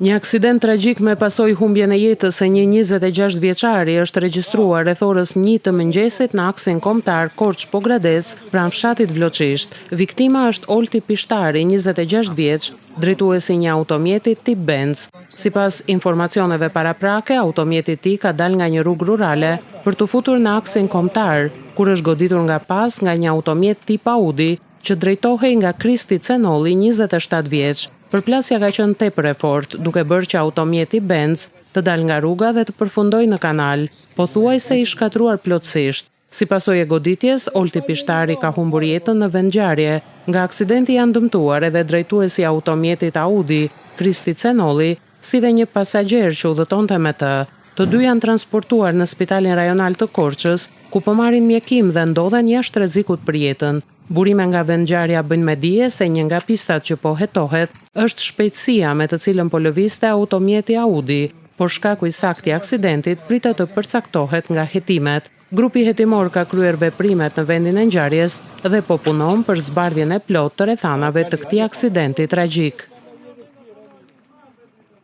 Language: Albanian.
Një aksident tragjik me pasojë humbjen e jetës së një 26 vjeçari është regjistruar rreth orës 1 të mëngjesit në aksin kombëtar Korç-Pogradec, pranë fshatit Vloçisht. Viktima është Olti Pishtari, 26 vjeç, drejtuesi një automjeti tip Benz. Sipas informacioneve paraprake, automjeti i tij ka dalë nga një rrugë rurale për të futur në aksin kombëtar, kur është goditur nga pas nga një automjet tip Audi që drejtohej nga Kristi Cenolli, 27 vjeç. Përplasja ka qenë tepër e fortë, duke bërë që automjeti Benz të dalë nga rruga dhe të përfundojë në kanal, pothuajse i shkatruar plotësisht. Si pasojë e goditjes, Olti Pishtari ka humbur jetën në vendngjarje. Nga aksidenti janë dëmtuar edhe drejtuesi i automjetit Audi, Kristi Cenolli, si dhe një pasagjer që udhëtonte me të. Të dy janë transportuar në Spitalin Rajonal të Korçës, ku po marrin mjekim dhe ndodhen jashtë rrezikut për jetën. Burime nga vendngjarja bëjnë me dije se një nga pistat që po hetohet është shpejtësia me të cilën po lëvizte automjeti Audi, por shkaku i saktë i aksidentit pritet të përcaktohet nga hetimet. Grupi hetimor ka kryer veprimet në vendin e ngjarjes dhe po punon për zbardhjen e plotë të rrethanave të këtij aksidenti tragjik.